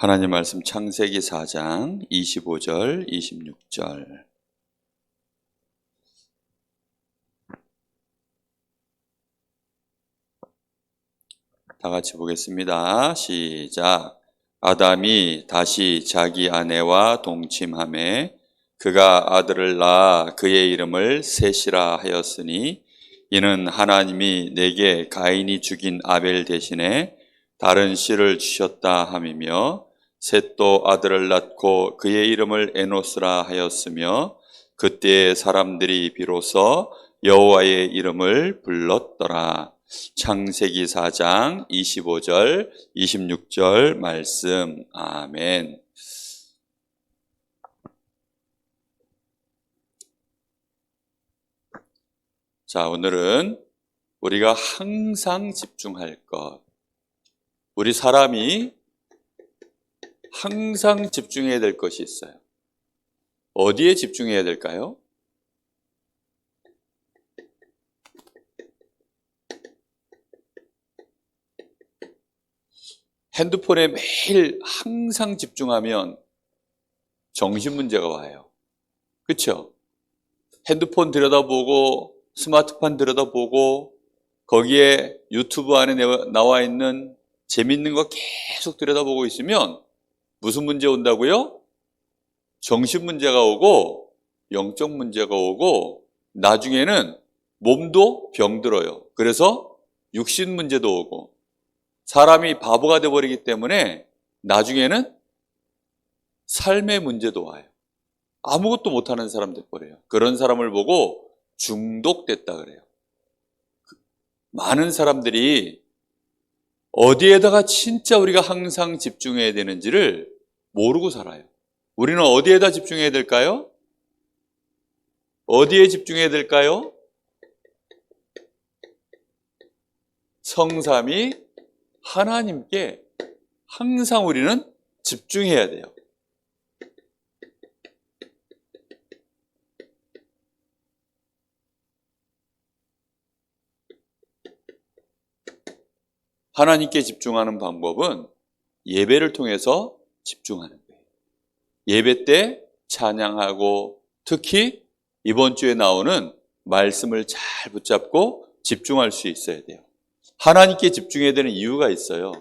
하나님 말씀 창세기 4장 25절, 26절. 다 같이 보겠습니다. 시작. 아담이 다시 자기 아내와 동침하매 그가 아들을 낳아 그의 이름을 셋이라 하였으니 이는 하나님이 내게 가인이 죽인 아벨 대신에 다른 씨를 주셨다 함이며 셋도 아들을 낳고 그의 이름을 에노스라 하였으며 그때의 사람들이 비로소 여호와의 이름을 불렀더라. 창세기 4장 25절, 26절 말씀. 아멘. 자, 오늘은 우리가 항상 집중할 것. 우리 사람이 항상 집중해야 될 것이 있어요. 어디에 집중해야 될까요? 핸드폰에 매일 항상 집중하면 정신 문제가 와요. 그렇죠? 핸드폰 들여다보고 스마트폰 들여다보고 거기에 유튜브 안에 나와 있는 재밌는 거 계속 들여다보고 있으면 무슨 문제 온다고요? 정신 문제가 오고 영적 문제가 오고 나중에는 몸도 병들어요. 그래서 육신 문제도 오고 사람이 바보가 돼버리기 때문에 나중에는 삶의 문제도 와요. 아무것도 못하는 사람 돼버려요. 그런 사람을 보고 중독됐다 그래요. 많은 사람들이 어디에다가 진짜 우리가 항상 집중해야 되는지를 모르고 살아요. 우리는 어디에다 집중해야 될까요? 어디에 집중해야 될까요? 성삼위 하나님께 항상 우리는 집중해야 돼요. 하나님께 집중하는 방법은 예배를 통해서 집중하는 거예요. 예배 때 찬양하고 특히 이번 주에 나오는 말씀을 잘 붙잡고 집중할 수 있어야 돼요. 하나님께 집중해야 되는 이유가 있어요.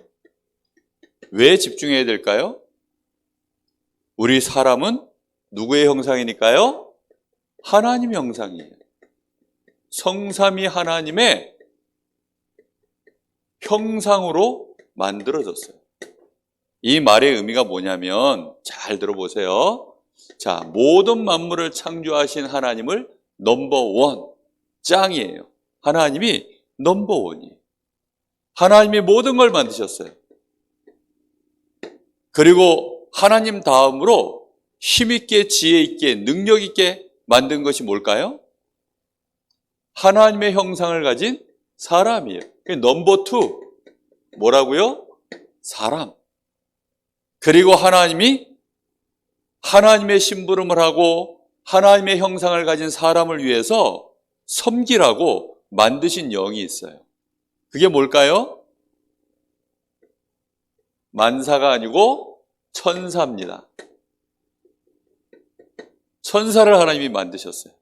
왜 집중해야 될까요? 우리 사람은 누구의 형상이니까요? 하나님의 형상이에요. 성삼위 하나님의 형상으로 만들어졌어요. 이 말의 의미가 뭐냐면 잘 들어보세요. 자, 모든 만물을 창조하신 하나님을 넘버원, 짱이에요. 하나님이 넘버원이에요. 하나님이 모든 걸 만드셨어요. 그리고 하나님 다음으로 힘있게, 지혜있게, 능력있게 만든 것이 뭘까요? 하나님의 형상을 가진 사람이에요. 넘버 투, 뭐라고요? 사람. 그리고 하나님이 하나님의 심부름을 하고 하나님의 형상을 가진 사람을 위해서 섬기라고 만드신 영이 있어요. 그게 뭘까요? 만사가 아니고 천사입니다. 천사를 하나님이 만드셨어요.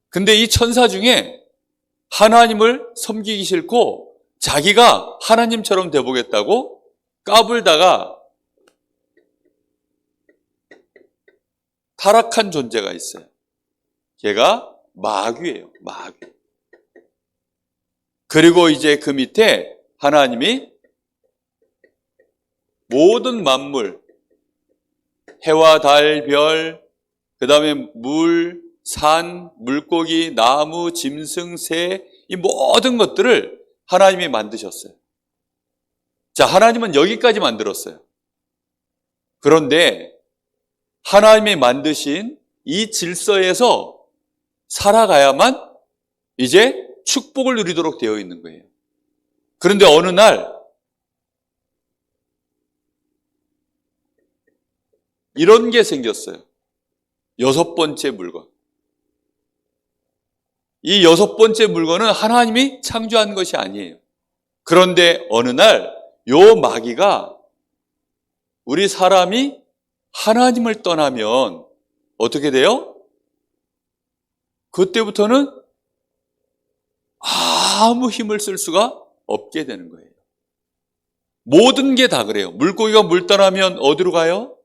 근데 이 천사 중에 하나님을 섬기기 싫고 자기가 하나님처럼 돼보겠다고 까불다가 타락한 존재가 있어요. 걔가 마귀예요. 마귀. 그리고 이제 그 밑에 하나님이 모든 만물, 해와 달, 별, 그 다음에 물, 산, 물고기, 나무, 짐승, 새, 이 모든 것들을 하나님이 만드셨어요. 자, 하나님은 여기까지 만들었어요. 그런데 하나님이 만드신 이 질서에서 살아가야만 이제 축복을 누리도록 되어 있는 거예요. 그런데 어느 날 이런 게 생겼어요. 6번째 물건. 이 6번째 물건은 하나님이 창조한 것이 아니에요. 그런데 어느 날 요 마귀가 우리 사람이 하나님을 떠나면 어떻게 돼요? 그때부터는 아무 힘을 쓸 수가 없게 되는 거예요. 모든 게 다 그래요. 물고기가 물 떠나면 어디로 가요?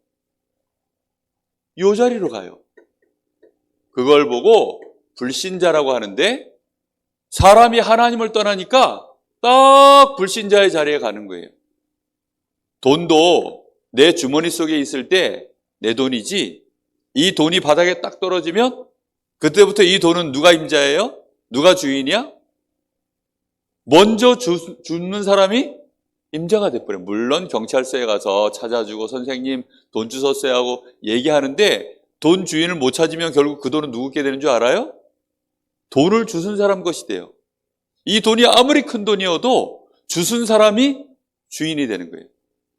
요 자리로 가요. 그걸 보고 불신자라고 하는데, 사람이 하나님을 떠나니까 딱 불신자의 자리에 가는 거예요. 돈도 내 주머니 속에 있을 때 내 돈이지, 이 돈이 바닥에 딱 떨어지면 그때부터 이 돈은 누가 임자예요? 누가 주인이야? 먼저 주는 사람이 임자가 돼버려요. 물론 경찰서에 가서 찾아주고 선생님 돈 주셨어요 하고 얘기하는데, 돈 주인을 못 찾으면 결국 그 돈은 누구께 되는 줄 알아요? 돈을 주순 사람 것이 돼요. 이 돈이 아무리 큰 돈이어도 주순 사람이 주인이 되는 거예요.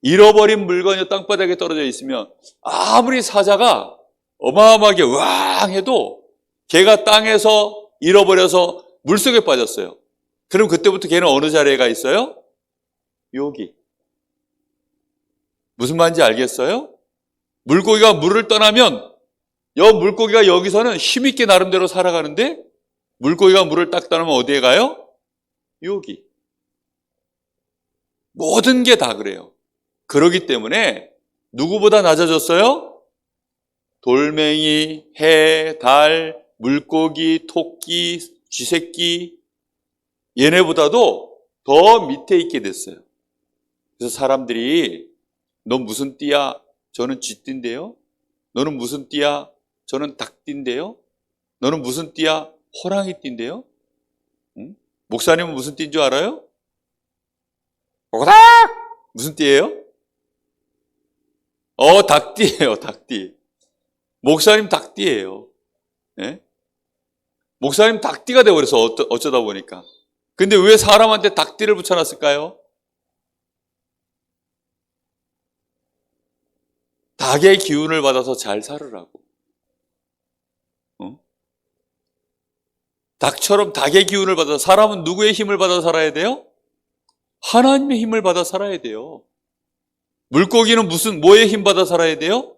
잃어버린 물건이 땅바닥에 떨어져 있으면 아무리 사자가 어마어마하게 으앙 해도 걔가 땅에서 잃어버려서 물속에 빠졌어요. 그럼 그때부터 걔는 어느 자리에 가 있어요? 여기. 무슨 말인지 알겠어요? 물고기가 물을 떠나면 물고기가 여기서는 힘있게 나름대로 살아가는데, 물고기가 물을 딱 떠나면 어디에 가요? 여기. 모든 게 다 그래요. 그러기 때문에 누구보다 낮아졌어요? 돌멩이, 해, 달, 물고기, 토끼, 쥐새끼, 얘네보다도 더 밑에 있게 됐어요. 그래서 사람들이 너 무슨 띠야? 저는 쥐띠인데요. 너는 무슨 띠야? 저는 닭띠인데요. 너는 무슨 띠야? 호랑이띠인데요. 응? 목사님은 무슨 띠인 줄 알아요? 오닥! 무슨 띠예요? 닭띠예요. 닭띠. 목사님 닭띠예요. 네? 목사님 닭띠가 되어버려서 어쩌다 보니까. 근데 왜 사람한테 닭띠를 붙여놨을까요? 닭의 기운을 받아서 잘 살으라고. 닭처럼 닭의 기운을 받아서, 사람은 누구의 힘을 받아 살아야 돼요? 하나님의 힘을 받아 살아야 돼요. 물고기는 뭐의 힘 받아 살아야 돼요?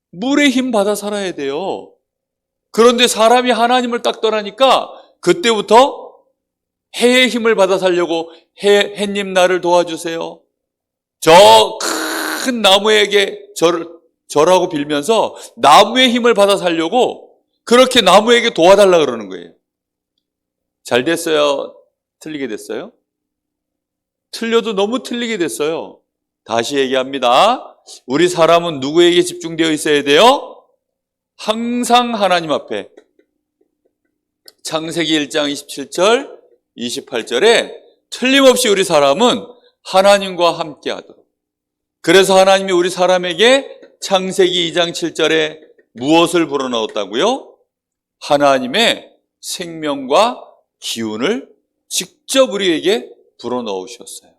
물의 힘 받아 살아야 돼요. 그런데 사람이 하나님을 딱 떠나니까 그때부터 해의 힘을 받아 살려고 해님 나를 도와주세요. 저 큰 나무에게 절하고 빌면서 나무의 힘을 받아 살려고 그렇게 나무에게 도와달라 그러는 거예요. 잘 됐어요? 틀리게 됐어요? 틀려도 너무 틀리게 됐어요. 다시 얘기합니다. 우리 사람은 누구에게 집중되어 있어야 돼요? 항상 하나님 앞에. 창세기 1장 27절, 28절에 틀림없이 우리 사람은 하나님과 함께 하도록. 그래서 하나님이 우리 사람에게 창세기 2장 7절에 무엇을 불어넣었다고요? 하나님의 생명과 기운을 직접 우리에게 불어넣으셨어요.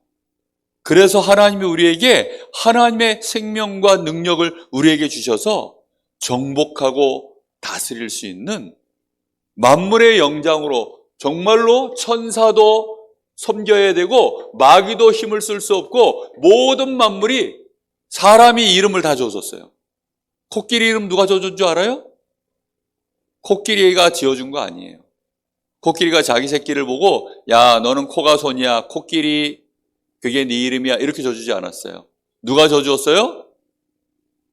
그래서 하나님이 우리에게 하나님의 생명과 능력을 우리에게 주셔서 정복하고 다스릴 수 있는 만물의 영장으로, 정말로 천사도 섬겨야 되고 마귀도 힘을 쓸 수 없고 모든 만물이 사람이 이름을 다 줘줬어요. 코끼리 이름 누가 줘준 줄 알아요? 코끼리가 지어준 거 아니에요. 코끼리가 자기 새끼를 보고 야 너는 코가 손이야, 코끼리 그게 네 이름이야, 이렇게 줘주지 않았어요. 누가 줘줬어요?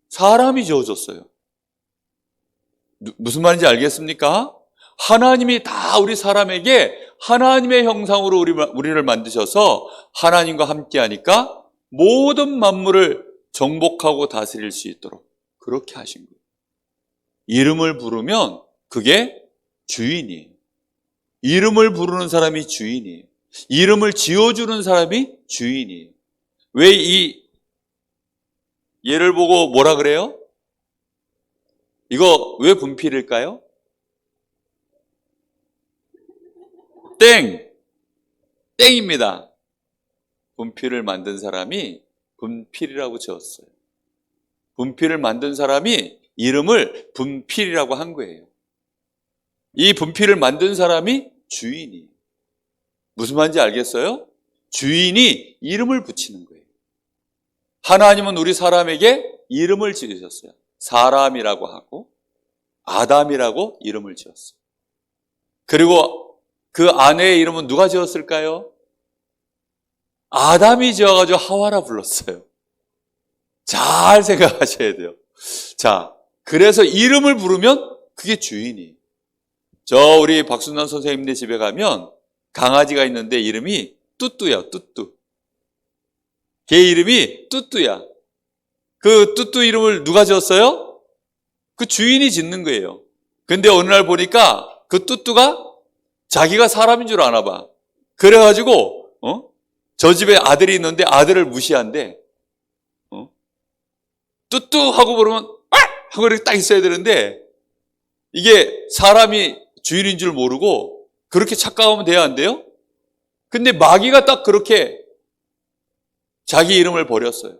사람이 줘줬어요. 무슨 말인지 알겠습니까? 하나님이 다 우리 사람에게 하나님의 형상으로 우리를 만드셔서 하나님과 함께 하니까 모든 만물을 정복하고 다스릴 수 있도록 그렇게 하신 거예요. 이름을 부르면 그게 주인이에요. 이름을 부르는 사람이 주인이에요. 이름을 지어주는 사람이 주인이에요. 왜 이 얘를 보고 뭐라 그래요? 이거 왜 분필일까요? 땡입니다. 분필을 만든 사람이 분필이라고 지었어요. 분필을 만든 사람이 이름을 분필이라고 한 거예요. 이 분필을 만든 사람이 주인이에요. 무슨 말인지 알겠어요? 주인이 이름을 붙이는 거예요. 하나님은 우리 사람에게 이름을 지으셨어요. 사람이라고 하고 아담이라고 이름을 지었어요. 그리고 그 아내의 이름은 누가 지었을까요? 아담이 지어가지고 하와라 불렀어요. 잘 생각하셔야 돼요. 자, 그래서 이름을 부르면 그게 주인이에요. 우리 박순남 선생님네 집에 가면 강아지가 있는데 이름이 뚜뚜야, 뚜뚜. 걔 이름이 뚜뚜야. 그 뚜뚜 이름을 누가 지었어요? 그 주인이 짓는 거예요. 근데 어느 날 보니까 그 뚜뚜가 자기가 사람인 줄 아나 봐. 그래가지고, 저 집에 아들이 있는데 아들을 무시한대. 뚜뚜 하고 부르면, 아! 하고 이렇게 딱 있어야 되는데, 이게 사람이 주인인 줄 모르고 그렇게 착각하면 돼야 안 돼요? 근데 마귀가 딱 그렇게 자기 이름을 버렸어요.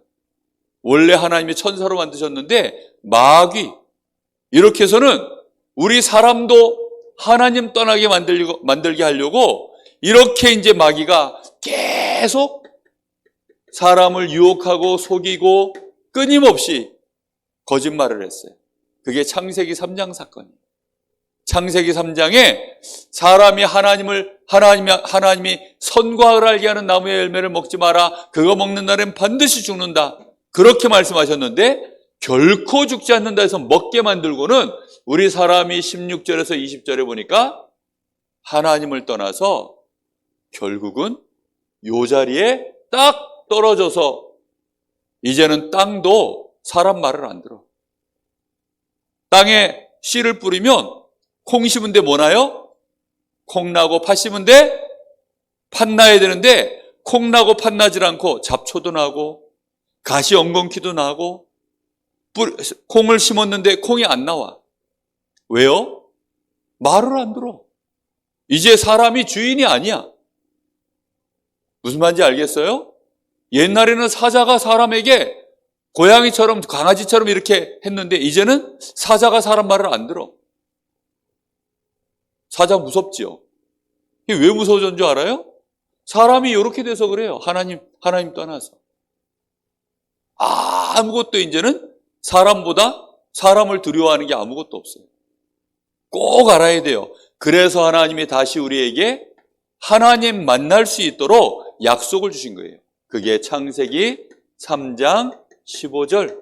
원래 하나님이 천사로 만드셨는데 마귀 이렇게 해서는 우리 사람도 하나님 떠나게 만들게 하려고 이렇게 이제 마귀가 계속 사람을 유혹하고 속이고 끊임없이 거짓말을 했어요. 그게 창세기 3장 사건이에요. 창세기 3장에 사람이 하나님이 선과 악을 알게 하는 나무의 열매를 먹지 마라. 그거 먹는 날엔 반드시 죽는다. 그렇게 말씀하셨는데 결코 죽지 않는다 해서 먹게 만들고는 우리 사람이 16절에서 20절에 보니까 하나님을 떠나서 결국은 요 자리에 딱 떨어져서 이제는 땅도 사람 말을 안 들어. 땅에 씨를 뿌리면 콩 심은데 뭐 나요? 콩 나고 팥 심은데 팥 나야 되는데 콩 나고 팥 나질 않고 잡초도 나고 가시 엉겅퀴도 나고 콩을 심었는데 콩이 안 나와. 왜요? 말을 안 들어. 이제 사람이 주인이 아니야. 무슨 말인지 알겠어요? 옛날에는 사자가 사람에게 고양이처럼 강아지처럼 이렇게 했는데 이제는 사자가 사람 말을 안 들어. 사자 무섭지요? 이게 왜 무서워진 줄 알아요? 사람이 이렇게 돼서 그래요. 하나님 떠나서. 아무것도 이제는 사람보다 사람을 두려워하는 게 아무것도 없어요. 꼭 알아야 돼요. 그래서 하나님이 다시 우리에게 하나님 만날 수 있도록 약속을 주신 거예요. 그게 창세기 3장 15절.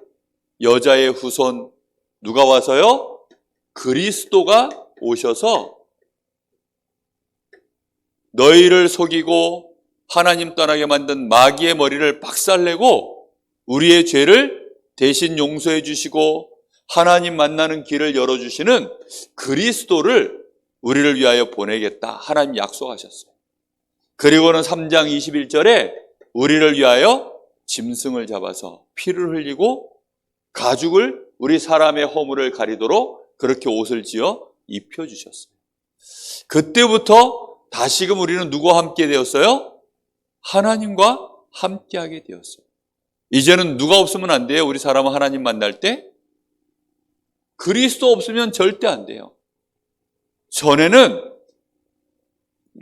여자의 후손 누가 와서요? 그리스도가 오셔서 너희를 속이고 하나님 떠나게 만든 마귀의 머리를 박살내고 우리의 죄를 대신 용서해 주시고 하나님 만나는 길을 열어주시는 그리스도를 우리를 위하여 보내겠다. 하나님 약속하셨어요. 그리고는 3장 21절에 우리를 위하여 짐승을 잡아서 피를 흘리고 가죽을 우리 사람의 허물을 가리도록 그렇게 옷을 지어 입혀주셨어요. 그때부터 다시금 우리는 누구와 함께 되었어요? 하나님과 함께하게 되었어요. 이제는 누가 없으면 안 돼요? 우리 사람은 하나님 만날 때? 그리스도 없으면 절대 안 돼요. 전에는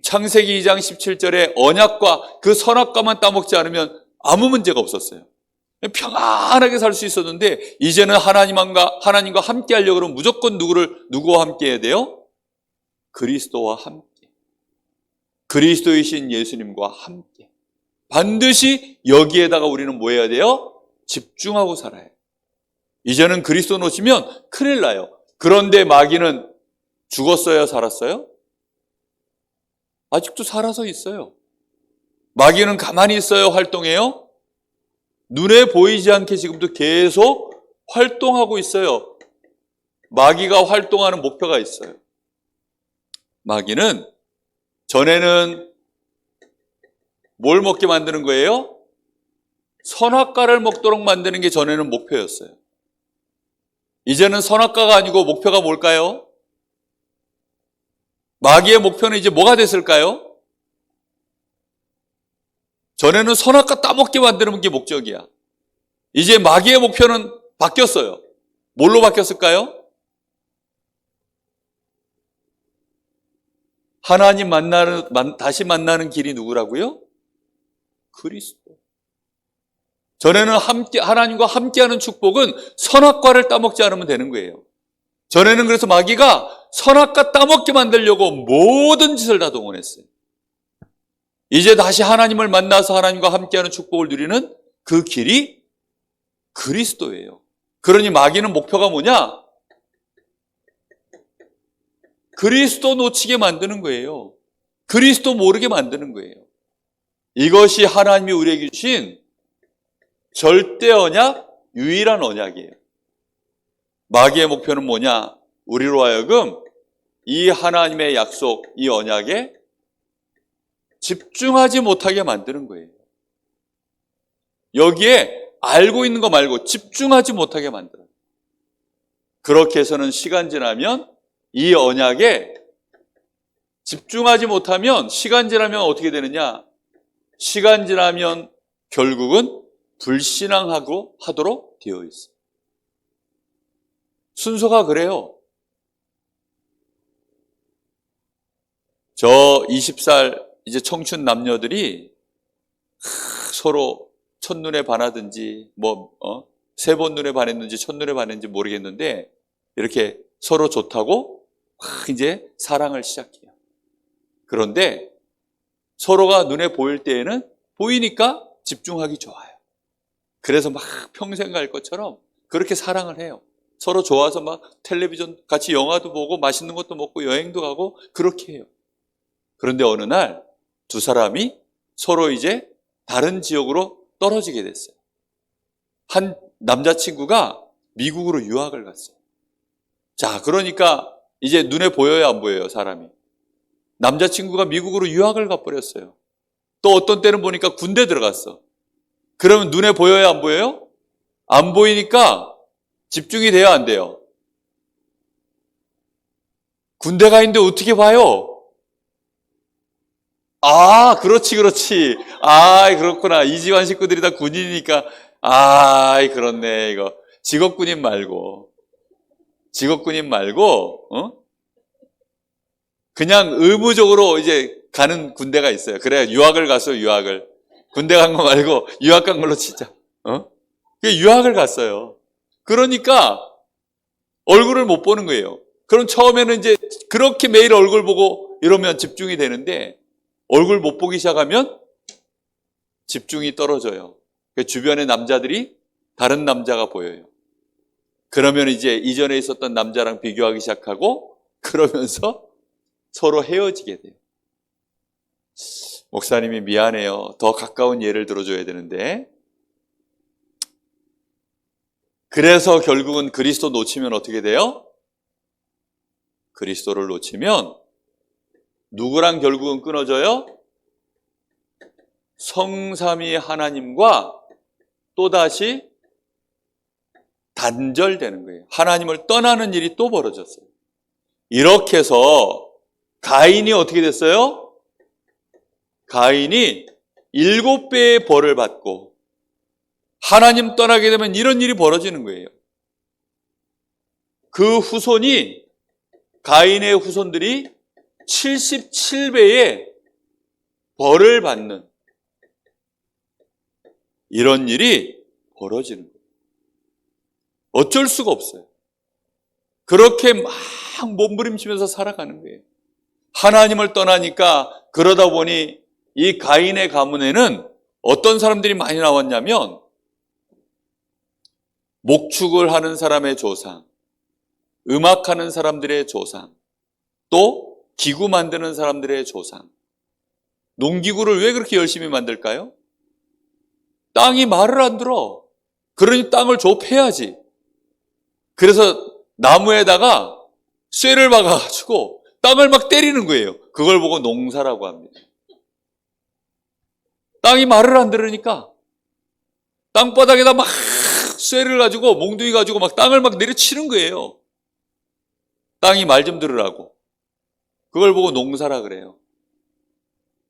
창세기 2장 17절에 언약과 그 선악과만 따먹지 않으면 아무 문제가 없었어요. 평안하게 살 수 있었는데 이제는 하나님과 함께 하려고 그러면 무조건 누구와 함께 해야 돼요? 그리스도와 함께. 그리스도이신 예수님과 함께. 반드시 여기에다가 우리는 뭐 해야 돼요? 집중하고 살아야 해요. 이제는 그리스도 놓치면 큰일 나요. 그런데 마귀는 죽었어요? 살았어요? 아직도 살아서 있어요. 마귀는 가만히 있어요? 활동해요? 눈에 보이지 않게 지금도 계속 활동하고 있어요. 마귀가 활동하는 목표가 있어요. 마귀는 전에는 뭘 먹게 만드는 거예요? 선악과를 먹도록 만드는 게 전에는 목표였어요. 이제는 선악과가 아니고 목표가 뭘까요? 마귀의 목표는 이제 뭐가 됐을까요? 전에는 선악과 따먹게 만드는 게 목적이야. 이제 마귀의 목표는 바뀌었어요. 뭘로 바뀌었을까요? 하나님 다시 만나는 길이 누구라고요? 그리스도. 전에는 하나님과 함께하는 축복은 선악과를 따먹지 않으면 되는 거예요. 전에는 그래서 마귀가 선악과 따먹게 만들려고 모든 짓을 다 동원했어요. 이제 다시 하나님을 만나서 하나님과 함께하는 축복을 누리는 그 길이 그리스도예요. 그러니 마귀는 목표가 뭐냐? 그리스도 놓치게 만드는 거예요. 그리스도 모르게 만드는 거예요. 이것이 하나님이 우리에게 주신 절대 언약, 유일한 언약이에요. 마귀의 목표는 뭐냐? 우리로 하여금 이 하나님의 약속, 이 언약에 집중하지 못하게 만드는 거예요. 여기에 알고 있는 거 말고 집중하지 못하게 만들어요. 그렇게 해서는 시간 지나면 이 언약에 집중하지 못하면 시간 지나면 어떻게 되느냐? 시간 지나면 결국은 불신앙하도록 되어 있어요. 순서가 그래요. 저 20살 이제 청춘 남녀들이 서로 첫눈에 반하든지 세 번 눈에 반했는지 첫눈에 반했는지 모르겠는데 이렇게 서로 좋다고 이제 사랑을 시작해요. 그런데 서로가 눈에 보일 때에는 보이니까 집중하기 좋아요. 그래서 막 평생 갈 것처럼 그렇게 사랑을 해요. 서로 좋아서 막 텔레비전 같이 영화도 보고 맛있는 것도 먹고 여행도 가고 그렇게 해요. 그런데 어느 날 두 사람이 서로 이제 다른 지역으로 떨어지게 됐어요. 한 남자친구가 미국으로 유학을 갔어요. 자, 그러니까 이제 눈에 보여요, 안 보여요, 사람이? 남자친구가 미국으로 유학을 가버렸어요. 또 어떤 때는 보니까 군대 들어갔어. 그러면 눈에 보여요, 안 보여요? 안 보이니까 집중이 돼요, 안 돼요? 군대 가 있는데 어떻게 봐요? 아, 그렇지. 아, 그렇구나. 이 집안 식구들이 다 군인이니까. 아, 그렇네, 이거. 직업군인 말고, 그냥 의무적으로 이제 가는 군대가 있어요. 그래, 유학을 갔어요, 유학을. 군대 간 거 말고, 유학 간 걸로 치자. 유학을 갔어요. 그러니까, 얼굴을 못 보는 거예요. 그럼 처음에는 이제 그렇게 매일 얼굴 보고 이러면 집중이 되는데, 얼굴 못 보기 시작하면 집중이 떨어져요. 주변의 남자들이 다른 남자가 보여요. 그러면 이제 이전에 있었던 남자랑 비교하기 시작하고 그러면서 서로 헤어지게 돼요. 목사님이 미안해요. 더 가까운 예를 들어줘야 되는데. 그래서 결국은 그리스도 놓치면 어떻게 돼요? 그리스도를 놓치면 누구랑 결국은 끊어져요? 성삼위 하나님과 또다시 단절되는 거예요. 하나님을 떠나는 일이 또 벌어졌어요. 이렇게 해서 가인이 어떻게 됐어요? 가인이 7배의 벌을 받고 하나님 떠나게 되면 이런 일이 벌어지는 거예요. 그 후손이 가인의 후손들이 77배의 벌을 받는 이런 일이 벌어지는 거예요. 어쩔 수가 없어요. 그렇게 막 몸부림치면서 살아가는 거예요. 하나님을 떠나니까 그러다 보니 이 가인의 가문에는 어떤 사람들이 많이 나왔냐면 목축을 하는 사람의 조상, 음악하는 사람들의 조상, 또 기구 만드는 사람들의 조상. 농기구를 왜 그렇게 열심히 만들까요? 땅이 말을 안 들어. 그러니 땅을 좁혀야지. 그래서 나무에다가 쇠를 박아가지고 땅을 막 때리는 거예요. 그걸 보고 농사라고 합니다. 땅이 말을 안 들으니까 땅바닥에다 막 쇠를 가지고 몽둥이 가지고 막 땅을 막 내려치는 거예요. 땅이 말 좀 들으라고. 그걸 보고 농사라 그래요.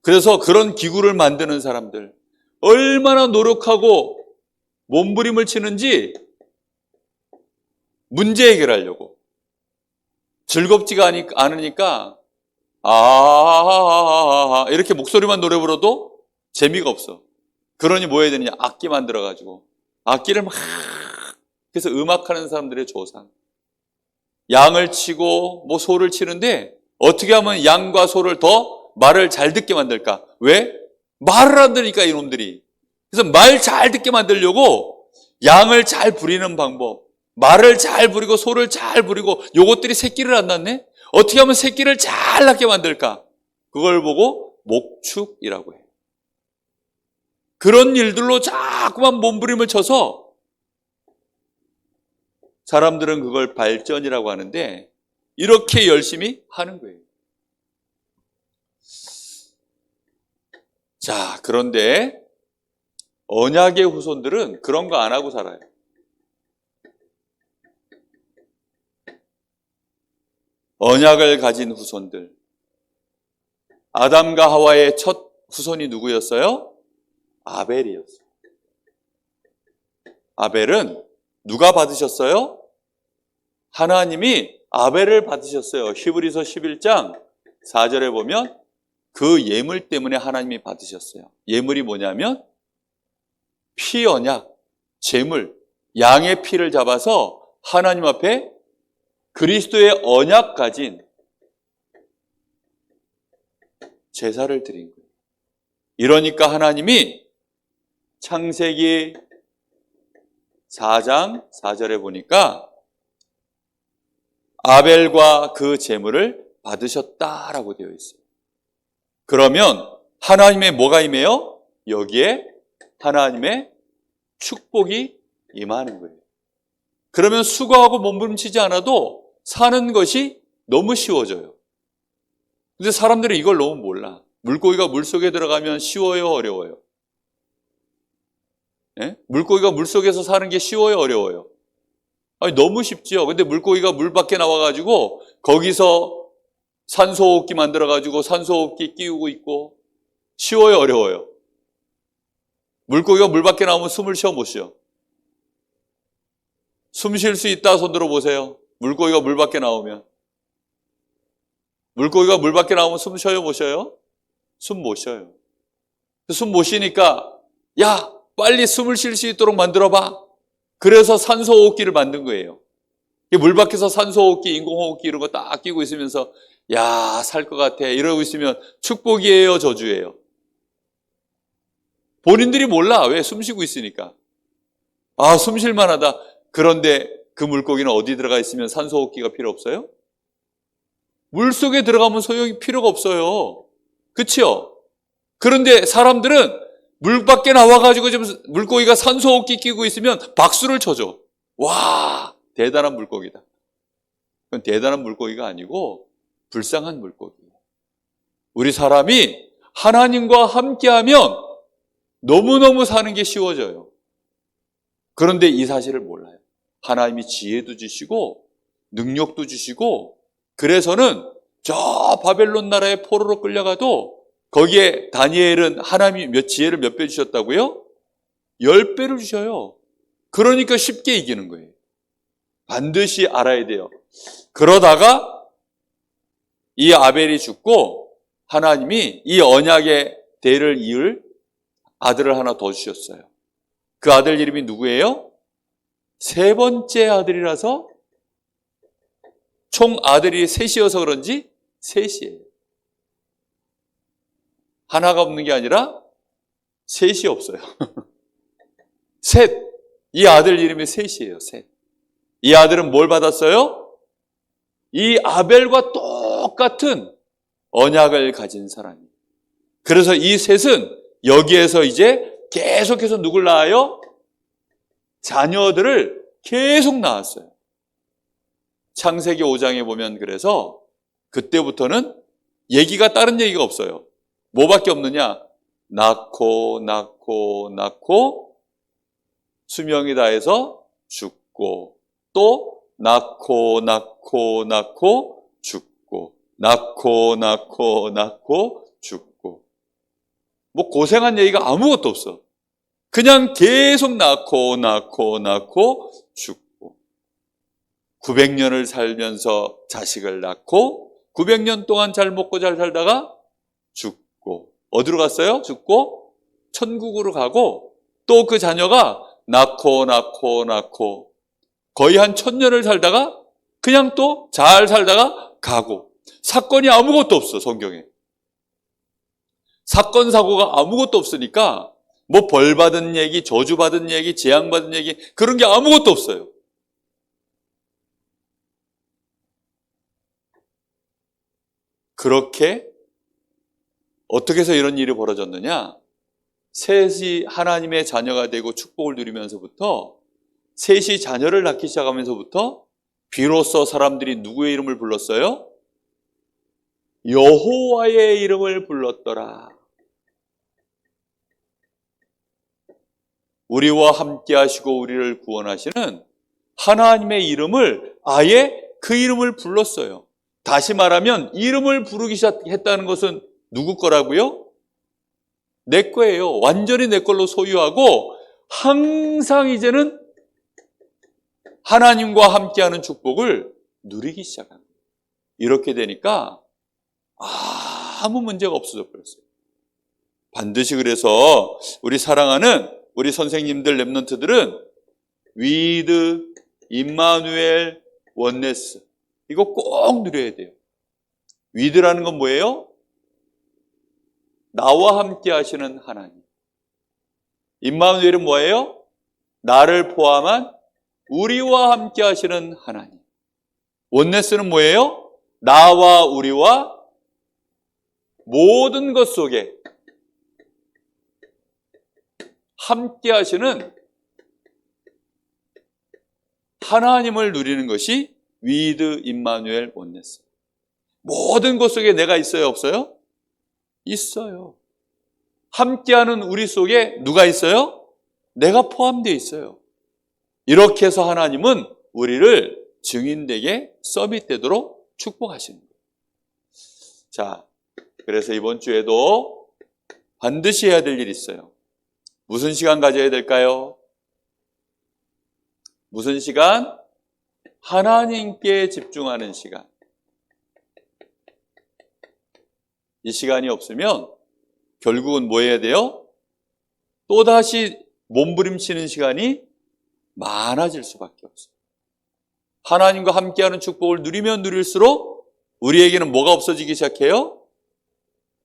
그래서 그런 기구를 만드는 사람들 얼마나 노력하고 몸부림을 치는지 문제 해결하려고. 즐겁지가 않으니까 이렇게 목소리만 노래 불러도 재미가 없어. 그러니 뭐 해야 되느냐? 악기 만들어가지고 악기를 막 그래서 음악하는 사람들의 조상. 양을 치고 뭐 소를 치는데 어떻게 하면 양과 소를 더 말을 잘 듣게 만들까? 왜? 말을 안 들으니까 이놈들이. 그래서 말 잘 듣게 만들려고 양을 잘 부리는 방법, 말을 잘 부리고 소를 잘 부리고 요것들이 새끼를 안 낳네? 어떻게 하면 새끼를 잘 낳게 만들까? 그걸 보고 목축이라고 해요. 그런 일들로 자꾸만 몸부림을 쳐서 사람들은 그걸 발전이라고 하는데 이렇게 열심히 하는 거예요. 자, 그런데 언약의 후손들은 그런 거 안 하고 살아요. 언약을 가진 후손들. 아담과 하와의 첫 후손이 누구였어요? 아벨이었어요. 아벨은 누가 받으셨어요? 하나님이 아벨을 받으셨어요. 히브리서 11장 4절에 보면 그 예물 때문에 하나님이 받으셨어요. 예물이 뭐냐면 피 언약, 제물, 양의 피를 잡아서 하나님 앞에 그리스도의 언약 가진 제사를 드린 거예요. 이러니까 하나님이 창세기 4장 4절에 보니까 아벨과 그 제물을 받으셨다라고 되어 있어요. 그러면 하나님의 뭐가 임해요? 여기에 하나님의 축복이 임하는 거예요. 그러면 수고하고 몸부림치지 않아도 사는 것이 너무 쉬워져요. 근데 사람들이 이걸 너무 몰라. 물고기가 물속에 들어가면 쉬워요, 어려워요? 예? 물고기가 물속에서 사는 게 쉬워요, 어려워요? 아니, 너무 쉽죠. 근데 물고기가 물 밖에 나와가지고 거기서 산소호흡기 만들어가지고 산소호흡기 끼우고 있고 쉬워요, 어려워요? 물고기가 물 밖에 나오면 숨을 쉬어 못 쉬어? 숨 쉴 수 있다 손 들어보세요. 물고기가 물 밖에 나오면. 물고기가 물 밖에 나오면 숨 쉬어요, 못 쉬어요? 숨 못 쉬어요. 숨 못 쉬니까 야, 빨리 숨을 쉴 수 있도록 만들어봐. 그래서 산소호흡기를 만든 거예요. 물 밖에서 산소호흡기, 인공호흡기 이런 거 딱 끼고 있으면서 야, 살 것 같아 이러고 있으면 축복이에요, 저주예요? 본인들이 몰라. 왜? 숨 쉬고 있으니까. 아, 숨 쉴 만하다. 그런데 그 물고기는 어디 들어가 있으면 산소호흡기가 필요 없어요? 물속에 들어가면 소용이 필요가 없어요. 그치요? 그런데 사람들은 물 밖에 나와가지고 지금 물고기가 산소호흡기 끼고 있으면 박수를 쳐줘. 와, 대단한 물고기다. 그건 대단한 물고기가 아니고 불쌍한 물고기예요. 우리 사람이 하나님과 함께하면 너무너무 사는 게 쉬워져요. 그런데 이 사실을 몰라요. 하나님이 지혜도 주시고 능력도 주시고 그래서는 저 바벨론 나라에 포로로 끌려가도 거기에 다니엘은 하나님이 지혜를 몇 배 주셨다고요? 10배를 주셔요. 그러니까 쉽게 이기는 거예요. 반드시 알아야 돼요. 그러다가 이 아벨이 죽고 하나님이 이 언약의 대를 이을 아들을 하나 더 주셨어요. 그 아들 이름이 누구예요? 세 번째 아들이라서 총 아들이 셋이어서 그런지 셋이에요. 하나가 없는 게 아니라 셋이 없어요. 셋. 이 아들 이름이 셋이에요. 셋. 이 아들은 뭘 받았어요? 이 아벨과 똑같은 언약을 가진 사람이에요. 그래서 이 셋은 여기에서 이제 계속해서 누굴 낳아요? 자녀들을 계속 낳았어요. 창세기 5장에 보면 그래서 그때부터는 얘기가 다른 얘기가 없어요. 뭐밖에 없느냐? 낳고 수명이 다해서 죽고 또 낳고 죽고 낳고 죽고 뭐 고생한 얘기가 아무것도 없어. 그냥 계속 낳고 죽고 900년을 살면서 자식을 낳고 900년 동안 잘 먹고 잘 살다가 죽고, 어디로 갔어요? 죽고 천국으로 가고, 또 그 자녀가 낳고 거의 한 1000년을 살다가 그냥 또 잘 살다가 가고, 사건이 아무것도 없어. 성경에 사건 사고가 아무것도 없으니까 뭐 벌 받은 얘기, 저주 받은 얘기, 재앙 받은 얘기, 그런 게 아무것도 없어요. 그렇게 어떻게 해서 이런 일이 벌어졌느냐? 셋이 하나님의 자녀가 되고 축복을 누리면서부터, 셋이 자녀를 낳기 시작하면서부터 비로소 사람들이 누구의 이름을 불렀어요? 여호와의 이름을 불렀더라. 우리와 함께 하시고 우리를 구원하시는 하나님의 이름을, 아예 그 이름을 불렀어요. 다시 말하면 이름을 부르기 시작했다는 것은 누구 거라고요? 내 거예요. 완전히 내 걸로 소유하고 항상 이제는 하나님과 함께하는 축복을 누리기 시작합니다. 이렇게 되니까 아무 문제가 없어져 버렸어요. 반드시 그래서 우리 사랑하는 우리 선생님들, 랩런트들은 위드, 임마누엘, 원네스, 이거 꼭 누려야 돼요. 위드라는 건 뭐예요? 나와 함께 하시는 하나님. 임마누엘은 뭐예요? 나를 포함한 우리와 함께 하시는 하나님. 원네스는 뭐예요? 나와 우리와 모든 것 속에 함께 하시는 하나님을 누리는 것이 위드, 임마누엘, 원네스. 모든 것 속에 내가 있어요, 없어요? 있어요. 함께하는 우리 속에 누가 있어요? 내가 포함되어 있어요. 이렇게 해서 하나님은 우리를 증인되게 서밋되도록 축복하시는 거예요. 자, 그래서 이번 주에도 반드시 해야 될 일이 있어요. 무슨 시간 가져야 될까요? 무슨 시간? 하나님께 집중하는 시간. 이 시간이 없으면 결국은 뭐 해야 돼요? 또다시 몸부림치는 시간이 많아질 수밖에 없어요. 하나님과 함께하는 축복을 누리면 누릴수록 우리에게는 뭐가 없어지기 시작해요?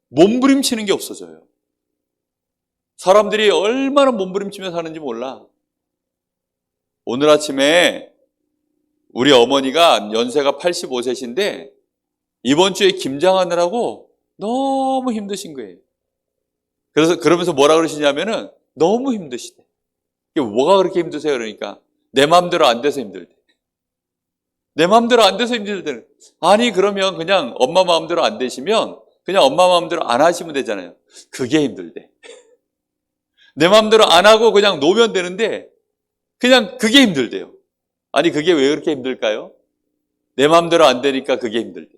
몸부림치는 게 없어져요. 사람들이 얼마나 몸부림치며 사는지 몰라. 오늘 아침에 우리 어머니가 연세가 85세신데 이번 주에 김장하느라고 너무 힘드신 거예요. 그래서 그러면서 뭐라 그러시냐면은 너무 힘드시대. 이게 뭐가 그렇게 힘드세요? 그러니까 내 마음대로 안 돼서 힘들대. 내 마음대로 안 돼서 힘들대. 아니 그러면 그냥 엄마 마음대로 안 되시면 그냥 엄마 마음대로 안 하시면 되잖아요. 그게 힘들대. 내 마음대로 안 하고 그냥 놓으면 되는데 그냥 그게 힘들대요. 아니 그게 왜 그렇게 힘들까요? 내 마음대로 안 되니까 그게 힘들대.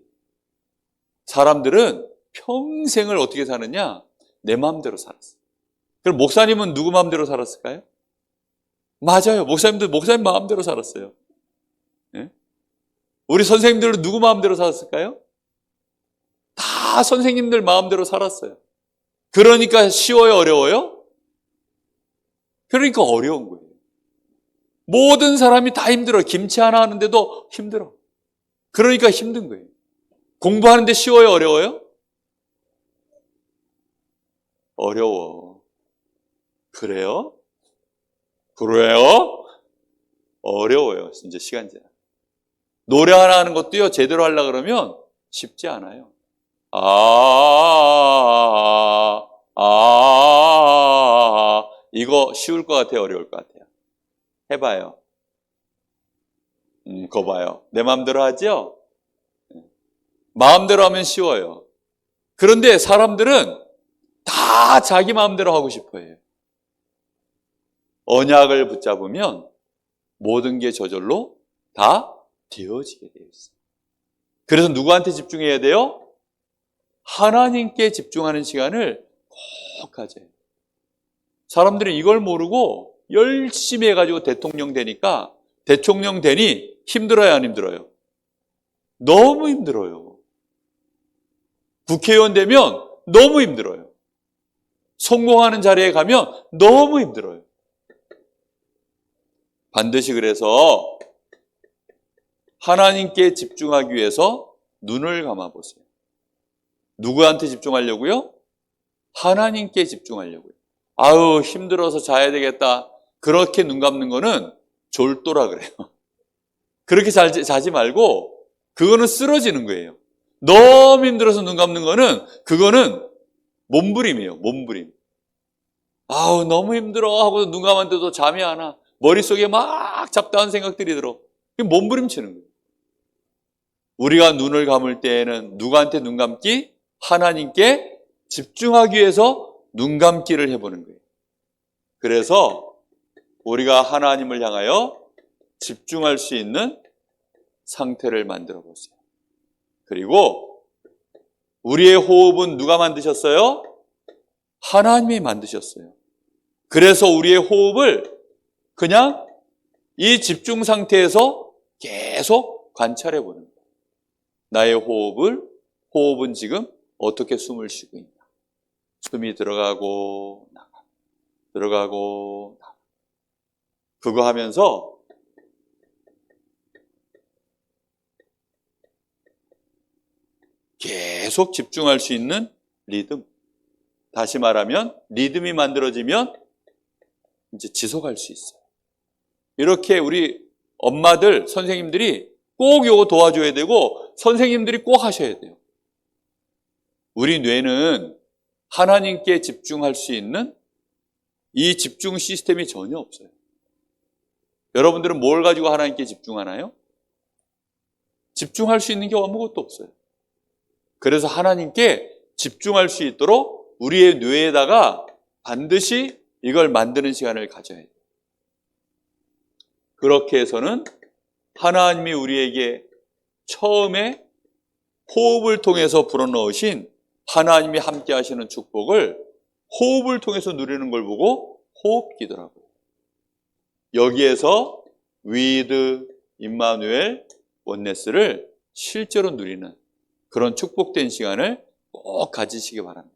사람들은 평생을 어떻게 사느냐? 내 마음대로 살았어요. 그럼 목사님은 누구 마음대로 살았을까요? 맞아요. 목사님도 목사님 마음대로 살았어요. 네? 우리 선생님들은 누구 마음대로 살았을까요? 다 선생님들 마음대로 살았어요. 그러니까 쉬워요, 어려워요? 그러니까 어려운 거예요. 모든 사람이 다 힘들어요. 김치 하나 하는데도 힘들어. 그러니까 힘든 거예요. 공부하는데 쉬워요, 어려워요? 어려워. 그래요? 그래요? 어려워요. 이제 시간 지나. 노래 하나 하는 것도요, 제대로 하려고 그러면 쉽지 않아요. 이거 쉬울 것 같아요, 어려울 것 같아요? 해봐요. 그거 봐요. 내 마음대로 하죠? 마음대로 하면 쉬워요. 그런데 사람들은 다 자기 마음대로 하고 싶어 해요. 언약을 붙잡으면 모든 게 저절로 다 되어지게 되어 있어요. 그래서 누구한테 집중해야 돼요? 하나님께 집중하는 시간을 꼭 가져야 돼요. 사람들은 이걸 모르고 열심히 해가지고 대통령 되니까 대통령 되니 힘들어요, 안 힘들어요? 너무 힘들어요. 국회의원 되면 너무 힘들어요. 성공하는 자리에 가면 너무 힘들어요. 반드시 그래서 하나님께 집중하기 위해서 눈을 감아보세요. 누구한테 집중하려고요? 하나님께 집중하려고요. 아유, 힘들어서 자야 되겠다. 그렇게 눈 감는 거는 졸도라 그래요. 그렇게 자지 말고 그거는 쓰러지는 거예요. 너무 힘들어서 눈 감는 거는 그거는 몸부림이에요. 몸부림. 아우, 너무 힘들어 하고 눈 감았는데도 잠이 안 와. 머릿속에 막 잡다한 생각들이 들어. 몸부림치는 거예요. 우리가 눈을 감을 때에는 누구한테 눈 감기? 하나님께 집중하기 위해서 눈 감기를 해보는 거예요. 그래서 우리가 하나님을 향하여 집중할 수 있는 상태를 만들어 보세요. 그리고 우리의 호흡은 누가 만드셨어요? 하나님이 만드셨어요. 그래서 우리의 호흡을 그냥 이 집중 상태에서 계속 관찰해 보는 거예요. 나의 호흡은 지금 어떻게 숨을 쉬고 있나. 숨이 들어가고 나가, 들어가고 나가. 그거 하면서 계속 집중할 수 있는 리듬. 다시 말하면 리듬이 만들어지면 이제 지속할 수 있어요. 이렇게 우리 엄마들, 선생님들이 꼭 이거 도와줘야 되고 선생님들이 꼭 하셔야 돼요. 우리 뇌는 하나님께 집중할 수 있는 이 집중 시스템이 전혀 없어요. 여러분들은 뭘 가지고 하나님께 집중하나요? 집중할 수 있는 게 아무것도 없어요. 그래서 하나님께 집중할 수 있도록 우리의 뇌에다가 반드시 이걸 만드는 시간을 가져야 돼요. 그렇게 해서는 하나님이 우리에게 처음에 호흡을 통해서 불어넣으신 하나님이 함께 하시는 축복을 호흡을 통해서 누리는 걸 보고 호흡기더라고요. 여기에서 위드, 임마누엘, 원네스를 실제로 누리는 그런 축복된 시간을 꼭 가지시기 바랍니다.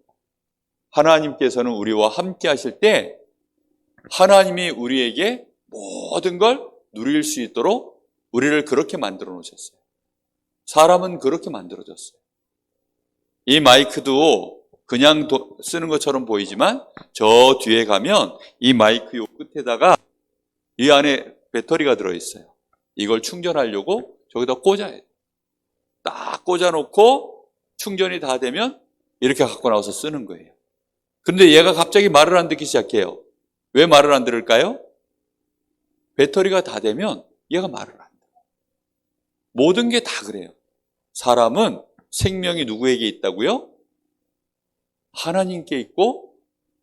하나님께서는 우리와 함께 하실 때 하나님이 우리에게 모든 걸 누릴 수 있도록 우리를 그렇게 만들어 놓으셨어요. 사람은 그렇게 만들어졌어요. 이 마이크도 그냥 쓰는 것처럼 보이지만 저 뒤에 가면 이 마이크 요 끝에다가 이 안에 배터리가 들어있어요. 이걸 충전하려고 저기다 꽂아야 돼요. 딱 꽂아놓고 충전이 다 되면 이렇게 갖고 나와서 쓰는 거예요. 그런데 얘가 갑자기 말을 안 듣기 시작해요. 왜 말을 안 들을까요? 배터리가 다 되면 얘가 말을 안 들어요. 모든 게 다 그래요. 사람은 생명이 누구에게 있다고요? 하나님께 있고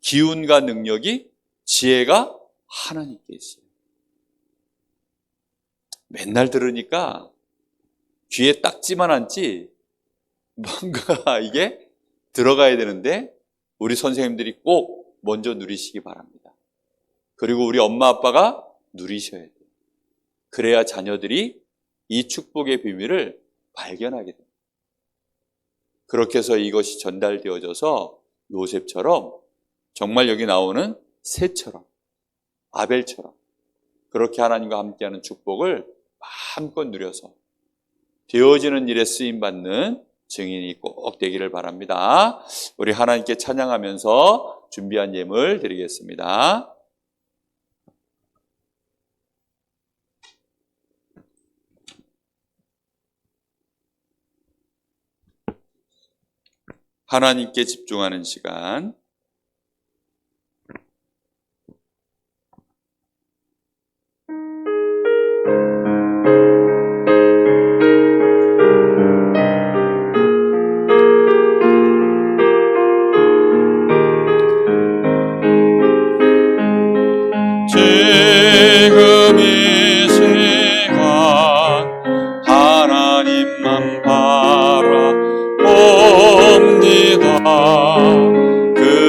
기운과 능력이, 지혜가 하나님께 있어요. 맨날 들으니까 귀에 딱지만 않지 뭔가 이게 들어가야 되는데 우리 선생님들이 꼭 먼저 누리시기 바랍니다. 그리고 우리 엄마 아빠가 누리셔야 돼요. 그래야 자녀들이 이 축복의 비밀을 발견하게 됩니다. 그렇게 해서 이것이 전달되어져서 요셉처럼 정말 여기 나오는 새처럼, 아벨처럼 그렇게 하나님과 함께하는 축복을 마음껏 누려서 되어지는 일에 쓰임받는 증인이 꼭 되기를 바랍니다. 우리 하나님께 찬양하면서 준비한 예물 드리겠습니다. 하나님께 집중하는 시간. 지금 이 시간 하나님만 바라봅니다. 그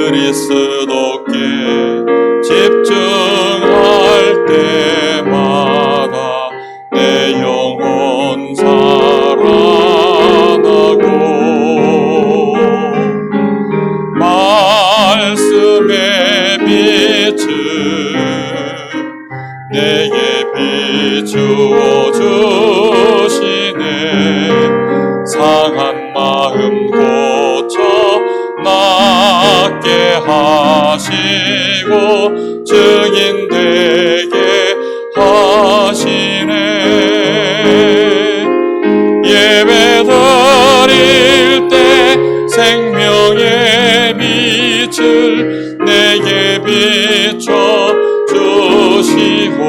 마음 고쳐 낫게 하시고 증인 되게 하시네. 예배 드릴 때 생명의 빛을 내게 비춰 주시고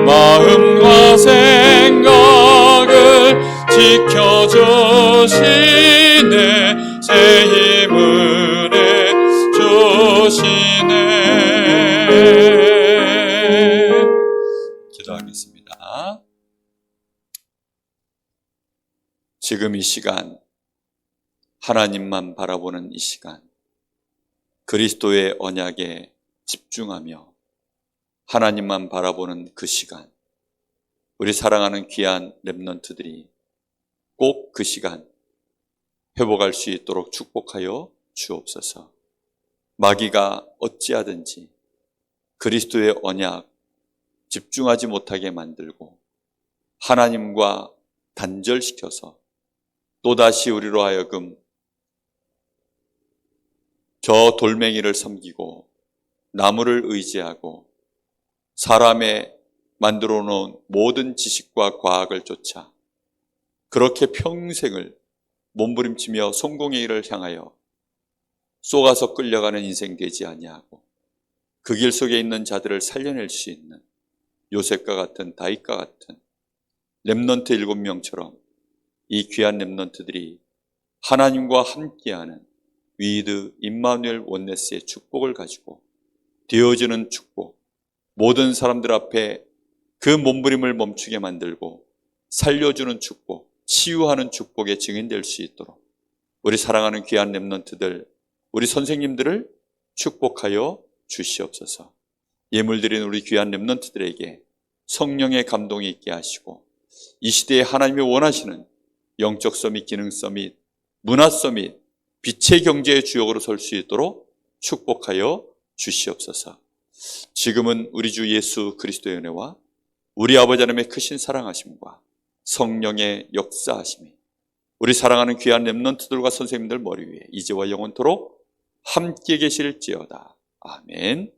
마음과 생각을 지켜주시네. 새 힘을 주시네. 기도하겠습니다. 지금 이 시간, 하나님만 바라보는 이 시간, 그리스도의 언약에 집중하며 하나님만 바라보는 그 시간, 우리 사랑하는 귀한 렘넌트들이 꼭 그 시간 회복할 수 있도록 축복하여 주옵소서. 마귀가 어찌하든지 그리스도의 언약 집중하지 못하게 만들고 하나님과 단절시켜서 또다시 우리로 하여금 저 돌멩이를 섬기고 나무를 의지하고 사람의 만들어 놓은 모든 지식과 과학을 쫓아 그렇게 평생을 몸부림치며 성공의 일을 향하여 쏘가서 끌려가는 인생 되지 아니하고 그 길 속에 있는 자들을 살려낼 수 있는 요셉과 같은 다윗과 같은 렘넌트 7명처럼 이 귀한 렘넌트들이 하나님과 함께하는 위드 임마누엘 원네스의 축복을 가지고 되어지는 축복, 모든 사람들 앞에 그 몸부림을 멈추게 만들고 살려주는 축복, 치유하는 축복의 증인될 수 있도록 우리 사랑하는 귀한 렘넌트들, 우리 선생님들을 축복하여 주시옵소서. 예물드린 우리 귀한 렘넌트들에게 성령의 감동이 있게 하시고 이 시대에 하나님이 원하시는 영적 서밋, 기능 서밋, 문화 서밋, 빛의 경제의 주역으로 설 수 있도록 축복하여 주시옵소서. 지금은 우리 주 예수 그리스도의 은혜와 우리 아버지 하나님의 크신 사랑하심과 성령의 역사하심이 우리 사랑하는 귀한 렘넌트들과 선생님들 머리 위에 이제와 영원토록 함께 계실지어다. 아멘.